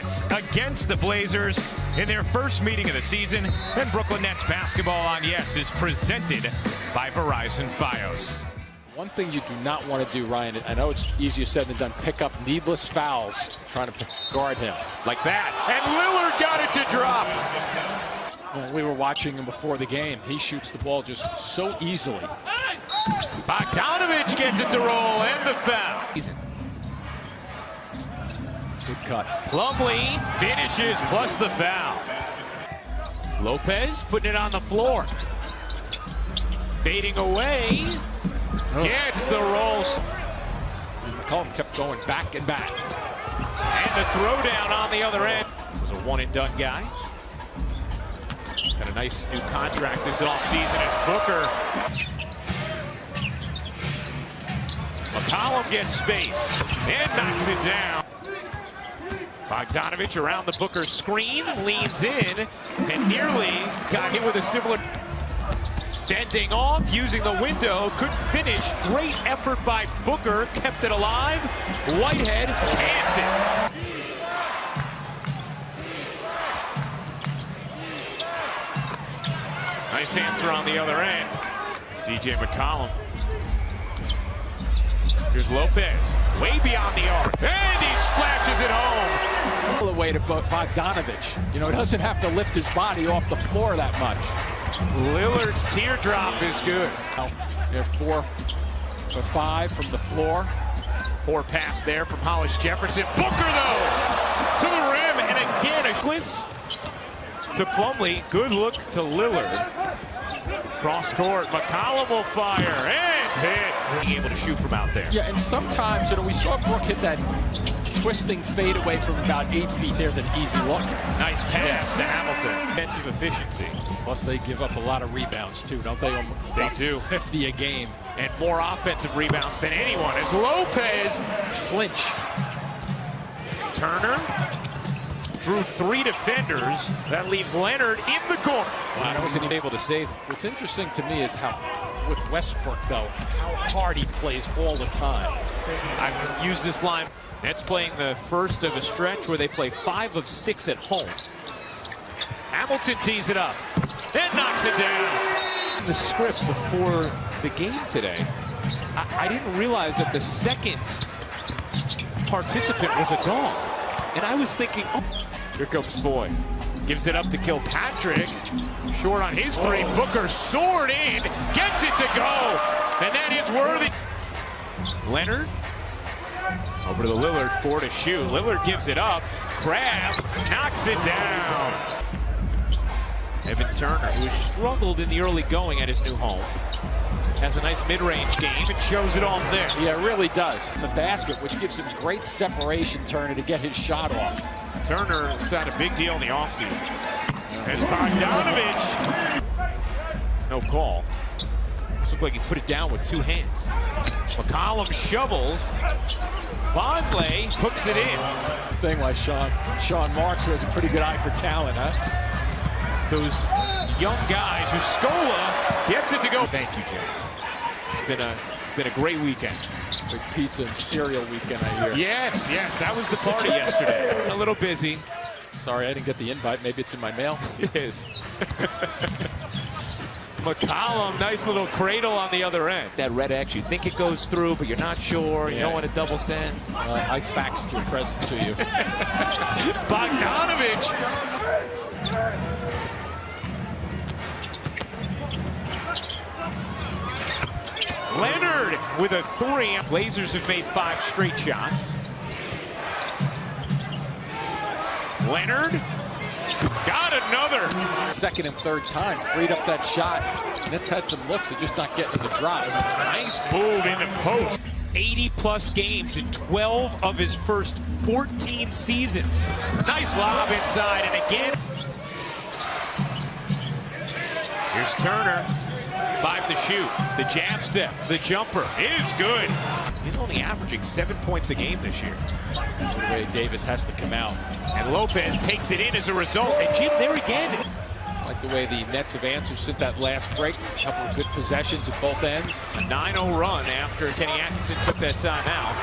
Nets against the Blazers in their first meeting of the season. And Brooklyn Nets basketball on Yes is presented by Verizon Fios. One thing you do not want to do, Ryan, I know it's easier said than done, pick up needless fouls trying to guard him. Like that. And Lillard got it to drop. When we were watching him before the game, he shoots the ball just so easily. Bogdanovich gets it to roll and the foul. Good cut. Plumlee finishes plus the foul. Lopez putting it on the floor. Fading away. Gets the roll. McCollum kept going back and back. And the throwdown on the other end. Was a one-and-done guy. Got a nice new contract this offseason as Booker. McCollum gets space and knocks it down. Bogdanovich around the Booker screen, leans in, and nearly got hit with a similar fending off, using the window, couldn't finish. Great effort by Booker, kept it alive. Whitehead cans it. Nice answer on the other end. C.J. McCollum. Here's Lopez, way beyond the arc, and he splashes it home. All the way to Bogdanovich. You know, he doesn't have to lift his body off the floor that much. Lillard's teardrop is good. They're 4 for 5 from the floor. Poor pass there from Hollis Jefferson. Booker, though, to the rim, and again a twist to Plumlee. Good look to Lillard. Cross court, McCollum will fire, and hit. Being able to shoot from out there. Yeah, and sometimes, you know, we saw Brook hit that twisting fade away from about 8 feet. There's an easy look. Nice pass to Hamilton. Defensive efficiency. Plus, they give up a lot of rebounds, too, don't they? They do. 50 a game. And more offensive rebounds than anyone as Lopez flinch. Turner drew 3 defenders. That leaves Leonard in the corner. Wow, I wasn't even able to save. What's interesting to me is how, with Westbrook, though, how hard he plays all the time. I've used this line. Nets playing the first of a stretch where they play 5 of 6 at home. Hamilton tees it up and knocks it down. The script before the game today, I didn't realize that the second participant was a dog. And I was thinking, oh, here comes Foy. Gives it up to Kilpatrick. Short on his 3. Booker soared in, gets it to go. And that is worthy. Leonard. Over to the Lillard, 4 to shoot. Lillard gives it up. Crabbe knocks it down. Evan Turner, who has struggled in the early going at his new home, has a nice mid-range game and shows it off there. Yeah, it really does. The basket, which gives him great separation, Turner, to get his shot off. Turner had a big deal in the offseason. As Bogdanovich. No call. Looks like he put it down with 2 hands. McCollum shovels. Vonleh hooks it in. Thing like Sean Marks, who has a pretty good eye for talent, huh? Those young guys. Scola gets it to go. Thank you, Jim. It's been a great weekend. Big pizza and cereal weekend, I hear. Yes, that was the party yesterday. A little busy. Sorry, I didn't get the invite. Maybe it's in my mail. It is. McCollum, nice little cradle on the other end. That red X, you think it goes through, but you're not sure. You don't want to double send. I faxed your present to you. Bogdanovich. Leonard with a 3. Blazers have made 5 straight shots. Leonard got another. Second and third time, freed up that shot. Nets had some looks, they're just not getting the drop. Nice move in the post. 80-plus games in 12 of his first 14 seasons. Nice lob inside, and again. Here's Turner. 5 to shoot. The jab step, the jumper is good. He's only averaging 7 points a game this year. That's the way Davis has to come out. And Lopez takes it in as a result. And Jim, there again. I like the way the Nets have answered since that last break. A couple of good possessions at both ends. A 9-0 run after Kenny Atkinson took that time out.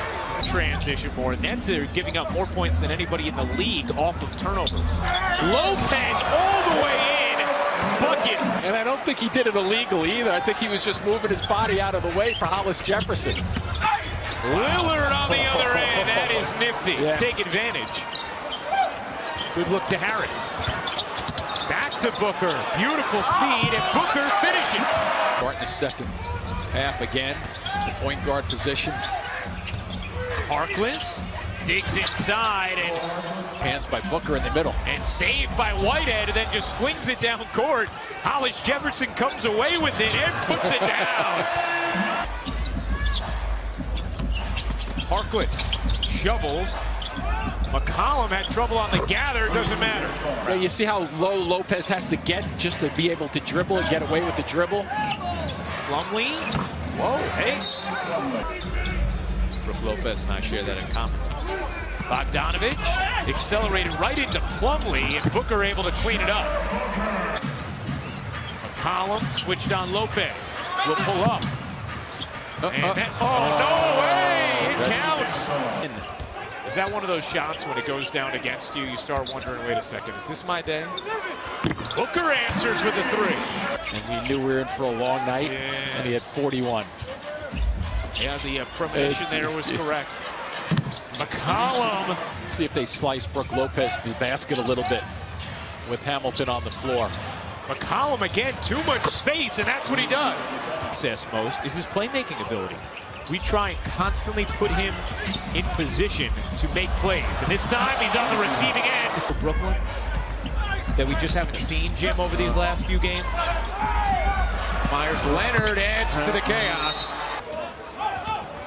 transition more. Nets are giving up more points than anybody in the league off of turnovers. Lopez all the way in. Bucket. And I don't think he did it illegally either. I think he was just moving his body out of the way for Hollis Jefferson. Lillard on the other end. That is nifty. Yeah. Take advantage. Good look to Harris. Back to Booker. Beautiful feed, and Booker finishes. Start in the second half again. The point guard position. Harkless digs inside and hands by Booker in the middle. And saved by Whitehead, and then just flings it down court. Hollis Jefferson comes away with it and puts it down. Harkless shovels. McCollum had trouble on the gather. Doesn't matter. Yeah, you see how low Lopez has to get just to be able to dribble and get away with the dribble? Plumlee. Whoa, hey. Brook Lopez and I share that in common. Bogdanovich accelerated right into Plumlee, and Booker able to clean it up. McCollum switched on Lopez. Will pull up. No way! It counts. Is that one of those shots when it goes down against you, you start wondering, wait a second, is this my day? Booker answers with a three. And we knew we were in for a long night, and he had 41. Yeah, the premonition there was correct. McCollum. See if they slice Brook Lopez to the basket a little bit with Hamilton on the floor. McCollum again, too much space, and that's what he does. Success most is his playmaking ability. We try and constantly put him in position to make plays. And this time, he's on the receiving end. For Brooklyn, that we just haven't seen, Jim, over these last few games. Myers Leonard adds to the chaos.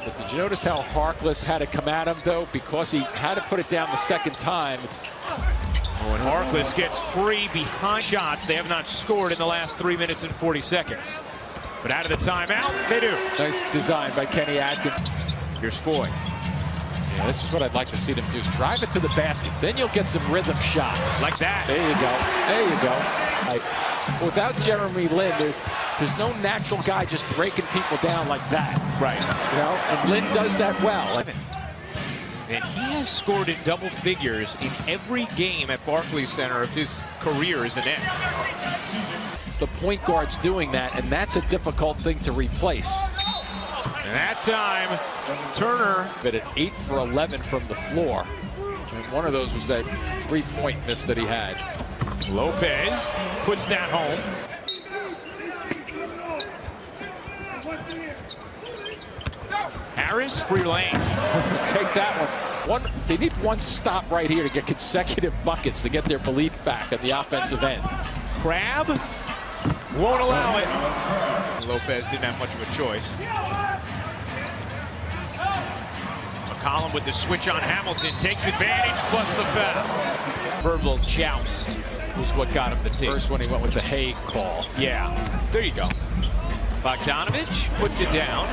But did you notice how Harkless had to come at him, though? Because he had to put it down the second time. When Harkless gets free behind shots, they have not scored in the last 3 minutes and 40 seconds. But out of the timeout, they do. Nice design by Kenny Atkins. Here's Foy. Yeah, this is what I'd like to see them do. Drive it to the basket. Then you'll get some rhythm shots. Like that. There you go. There you go. Without Jeremy Lin, there's no natural guy just breaking people down like that. Right. You know, and Lin does that well. And he has scored in double figures in every game at Barclays Center of his career as a Net. The point guard's doing that, and that's a difficult thing to replace. And that time, Turner. But at 8 for 11 from the floor. And one of those was that three-point miss that he had. Lopez puts that home. Harris, free lane. Take that one. They need one stop right here to get consecutive buckets to get their belief back at the offensive end. Crab won't allow it. Lopez didn't have much of a choice. McCollum with the switch on Hamilton takes advantage plus the foul. Verbal joust was what got him the tee. First one he went with the Hague call. Yeah, there you go. Bogdanovich puts it down.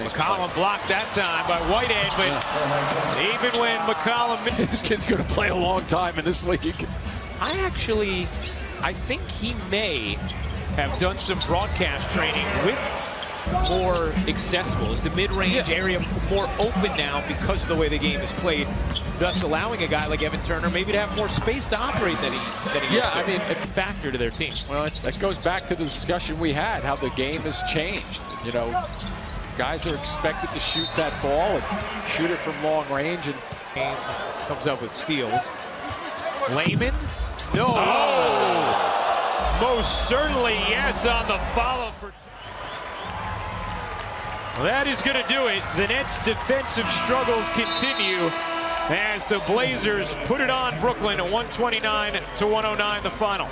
McCollum blocked that time by Whitehead, but even when McCollum... This kid's going to play a long time in this league. I think he may have done some broadcast training with more accessible. Is the mid-range area more open now because of the way the game is played, thus allowing a guy like Evan Turner maybe to have more space to operate than he used to. I mean, it's a factor to their team. Well, that goes back to the discussion we had, how the game has changed. You know, guys are expected to shoot that ball and shoot it from long range, and Haynes comes up with steals. Layman? No. Oh. Most certainly yes on the follow for... Well, that is going to do it. The Nets' defensive struggles continue as the Blazers put it on Brooklyn, 129-109 the final.